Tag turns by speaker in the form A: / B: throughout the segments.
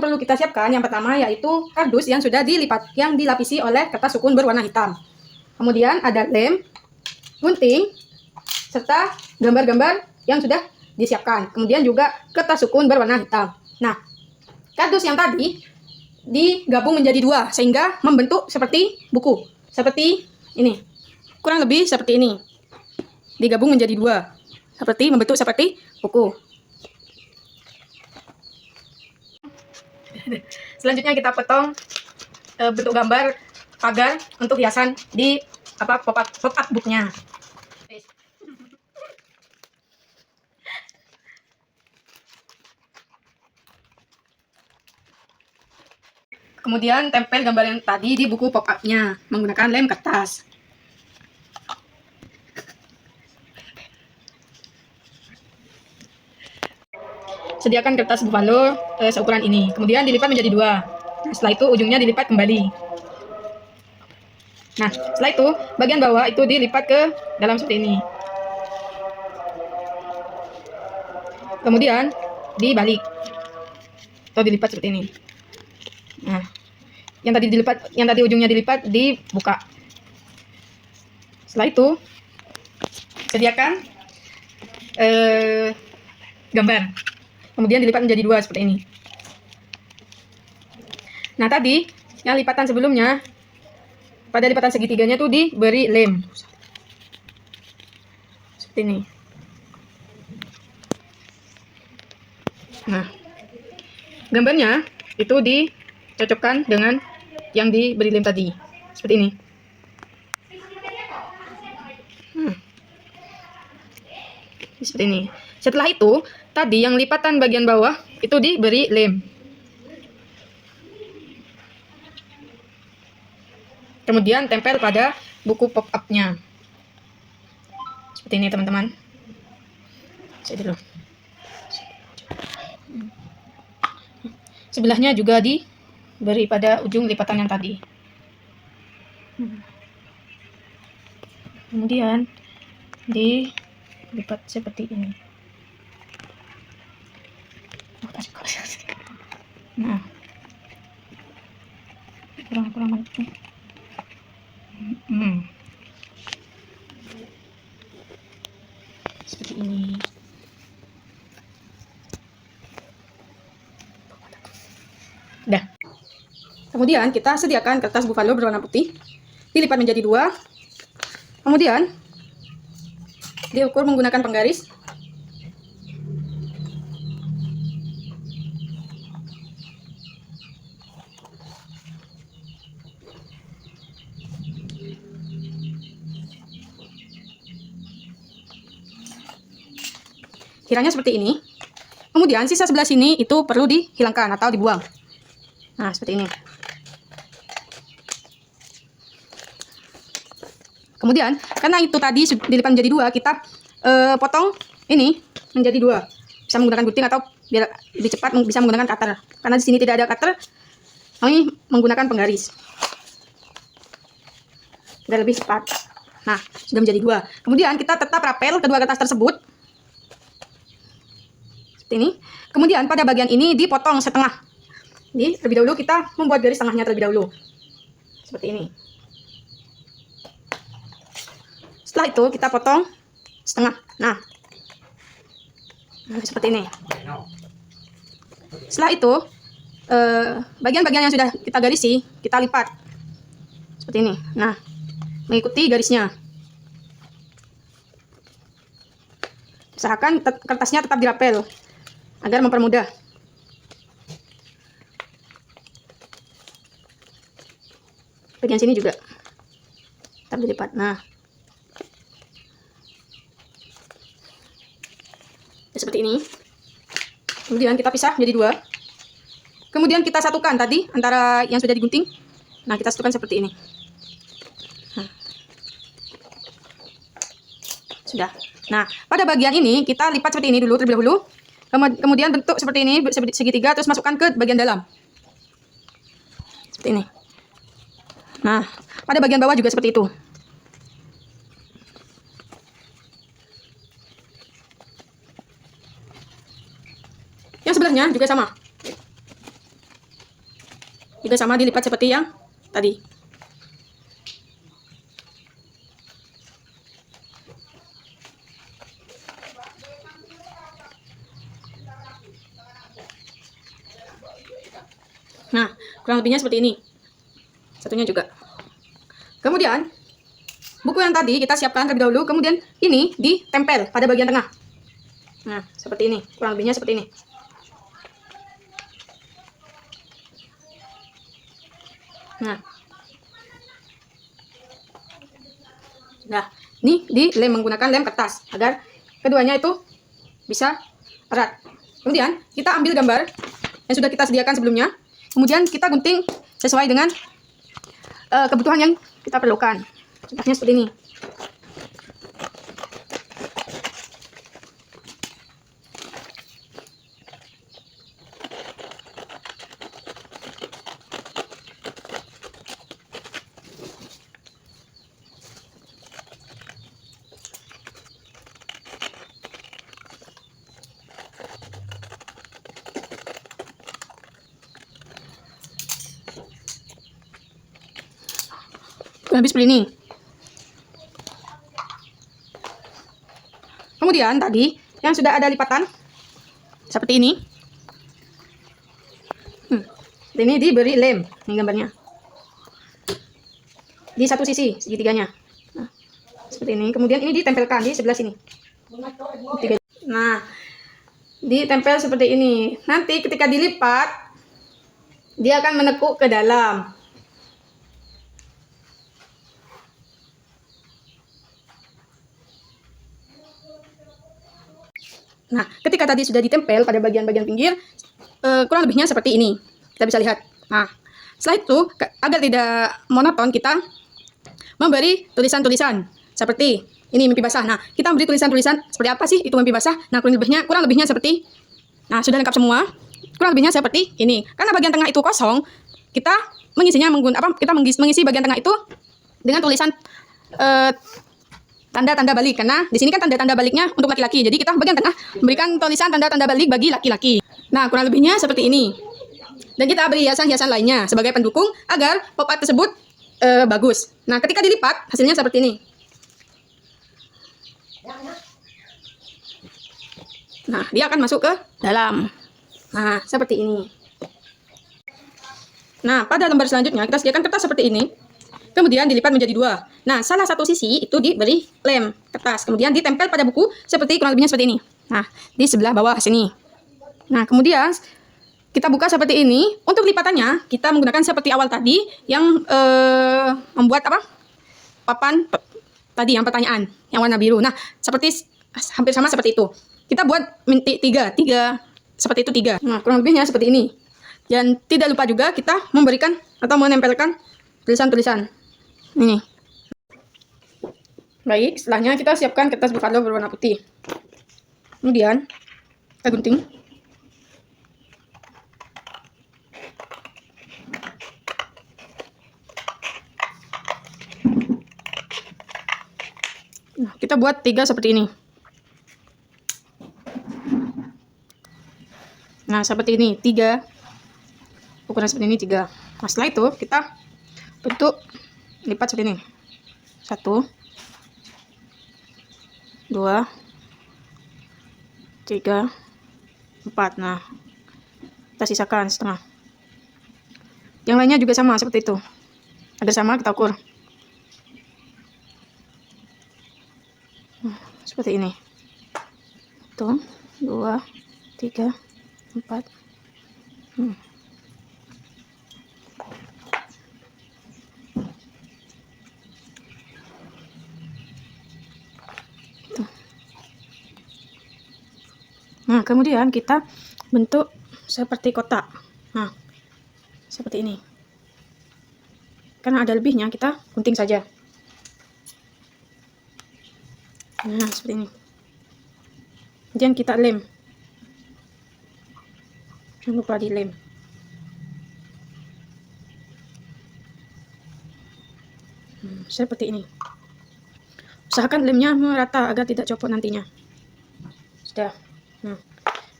A: yang perlu kita siapkan yang pertama yaitu kardus yang sudah dilapisi oleh kertas sukun berwarna hitam. Kemudian ada lem, gunting, serta gambar-gambar yang sudah disiapkan. Kemudian juga kertas sukun berwarna hitam. Nah, kardus yang tadi digabung menjadi dua sehingga membentuk seperti buku. Seperti ini. Kurang lebih seperti ini. Digabung menjadi dua. Membentuk seperti buku. Selanjutnya kita potong bentuk gambar pagar untuk hiasan di pop-up booknya. Kemudian tempel gambar yang tadi di buku pop-up-nya menggunakan lem kertas. Sediakan kertas buffalo seukuran ini, kemudian dilipat menjadi dua. Nah, setelah itu ujungnya dilipat kembali. Nah, setelah itu bagian bawah itu dilipat ke dalam seperti ini. Kemudian dibalik atau dilipat seperti ini. Nah, yang tadi ujungnya dilipat dibuka. Setelah itu sediakan gambar. Kemudian dilipat menjadi dua seperti ini. Nah, tadi yang lipatan sebelumnya pada lipatan segitiganya tuh diberi lem. Seperti ini. Nah, gambarnya itu dicocokkan dengan yang diberi lem tadi. Seperti ini. Seperti ini. Setelah itu, tadi yang lipatan bagian bawah itu diberi lem. Kemudian tempel pada buku pop-up-nya. Seperti ini, teman-teman. Saya dulu. Sebelahnya juga diberi pada ujung lipatan yang tadi. Kemudian dilipat seperti ini. Nah, kurang mantap. Seperti ini. Dah. Kemudian kita sediakan kertas buffalo berwarna putih, dilipat menjadi dua. Kemudian diukur menggunakan penggaris. Kiranya seperti ini. Kemudian sisa sebelah sini itu perlu dihilangkan atau dibuang. Nah, seperti ini. Kemudian, karena itu tadi dilipat menjadi dua, kita potong ini menjadi dua. Bisa menggunakan gunting atau biar lebih cepat bisa menggunakan cutter. Karena di sini tidak ada cutter, kami menggunakan penggaris. Biar lebih cepat. Nah, sudah menjadi dua. Kemudian kita tetap rapel kedua kertas tersebut. Seperti ini. Kemudian pada bagian ini dipotong setengah. Jadi terlebih dahulu kita membuat garis tengahnya terlebih dahulu. Seperti ini. Setelah itu kita potong setengah. Nah, seperti ini. Setelah itu bagian-bagian yang sudah kita garisi kita lipat seperti ini. Nah, mengikuti garisnya. Usahakan kertasnya tetap dirapel agar mempermudah. Bagian sini juga tetap dilipat. Nah, seperti ini. Kemudian kita pisah menjadi dua. Kemudian kita satukan tadi antara yang sudah digunting. Nah, kita satukan seperti ini. Nah. Sudah. Nah, pada bagian ini kita lipat seperti ini dulu terlebih dahulu. Kemudian bentuk seperti ini segitiga, terus masukkan ke bagian dalam. Seperti ini. Nah, pada bagian bawah juga seperti itu. Yang sebelahnya juga sama. juga sama dilipat seperti yang tadi. Nah, kurang lebihnya seperti ini. Satunya juga. Kemudian, buku yang tadi kita siapkan terlebih dahulu. Kemudian ini ditempel pada bagian tengah. Nah, seperti ini. Kurang lebihnya seperti ini. Nah, ini dilem menggunakan lem kertas agar keduanya itu bisa erat. Kemudian kita ambil gambar yang sudah kita sediakan sebelumnya. Kemudian kita gunting sesuai dengan kebutuhan yang kita perlukan. Contohnya seperti ini. Kurang lebih seperti ini. Kemudian tadi yang sudah ada lipatan seperti ini. Ini diberi lem, ini gambarnya. Di satu sisi segitiganya. Nah, seperti ini. Kemudian ini ditempelkan di sebelah sini. Nah, ditempel seperti ini. Nanti ketika dilipat, dia akan menekuk ke dalam. Nah, ketika tadi sudah ditempel pada bagian-bagian pinggir, kurang lebihnya seperti ini. Kita bisa lihat. Nah, setelah itu, agar tidak monoton, kita memberi tulisan-tulisan seperti ini, mimpi basah. Nah, kita memberi tulisan-tulisan seperti apa sih itu mimpi basah? Nah, kurang lebihnya seperti, nah sudah lengkap semua. Kurang lebihnya seperti ini. Karena bagian tengah itu kosong, kita mengisinya kita mengisi bagian tengah itu dengan tulisan tanda-tanda balik, karena di sini kan tanda-tanda baliknya untuk laki-laki. Jadi kita bagian tengah memberikan tulisan tanda-tanda balik bagi laki-laki. Nah, kurang lebihnya seperti ini. Dan kita beri hiasan-hiasan lainnya sebagai pendukung agar pop art tersebut bagus. Nah, ketika dilipat hasilnya seperti ini. Nah, dia akan masuk ke dalam. Nah, seperti ini. Nah, pada lembar selanjutnya kita sediakan kertas seperti ini. Kemudian dilipat menjadi dua. Nah, salah satu sisi itu diberi lem kertas. Kemudian ditempel pada buku seperti kurang lebihnya seperti ini. Nah, di sebelah bawah sini. Nah, kemudian kita buka seperti ini. Untuk lipatannya kita menggunakan seperti awal tadi yang membuat papan tadi yang pertanyaan yang warna biru. Nah, seperti hampir sama seperti itu. Kita buat tiga seperti itu 3. Nah, kurang lebihnya seperti ini. Dan tidak lupa juga kita memberikan atau menempelkan tulisan-tulisan ini. Baik, setelahnya kita siapkan kertas buffalo berwarna putih. Kemudian kita gunting. Nah, kita buat 3 seperti ini. Nah, seperti ini 3. Ukuran seperti ini 3. Nah, setelah itu kita bentuk lipat seperti ini. 1, 2, 3, 4. Nah, kita sisakan setengah. Yang lainnya juga sama seperti itu. Agar sama kita ukur. Seperti ini. 1, 2, 3, 4. Nah, kemudian kita bentuk seperti kotak. Nah, seperti ini. Karena ada lebihnya, kita gunting saja. Nah, seperti ini. Kemudian kita lem. Jangan lupa dilem. Seperti ini. Usahakan lemnya merata agar tidak copot nantinya. Sudah. Nah,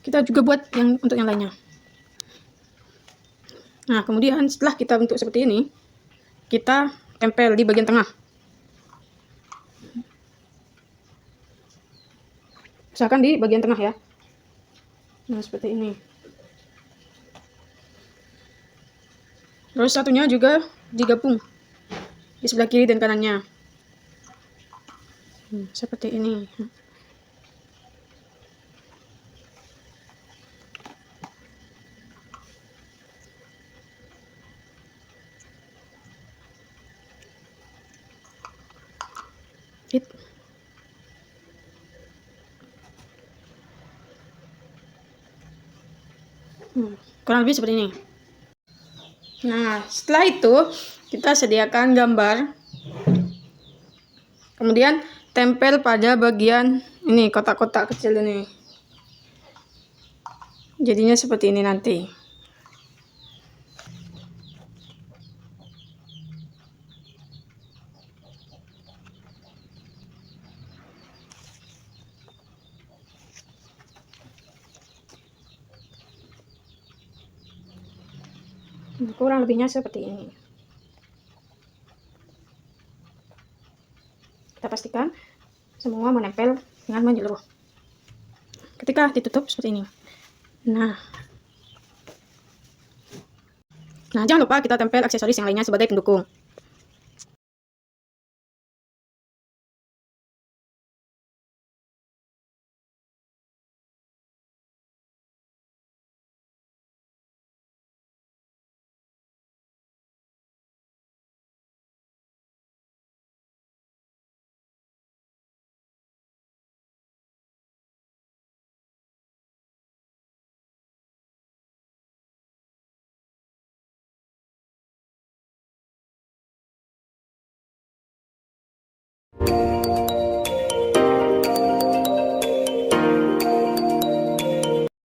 A: kita juga buat untuk yang lainnya. Nah, kemudian setelah kita bentuk seperti ini, kita tempel di bagian tengah. Usahakan di bagian tengah ya. Nah, seperti ini. Terus satunya juga digabung di sebelah kiri dan kanannya. Seperti ini. Kurang lebih seperti ini. Nah, setelah itu kita sediakan gambar, kemudian tempel pada bagian ini, kotak-kotak kecil ini. Jadinya seperti ini nanti. Kurang lebihnya seperti ini. Kita pastikan semua menempel dengan menyeluruh. Ketika ditutup seperti ini. Nah, jangan lupa kita tempel aksesoris yang lainnya sebagai pendukung.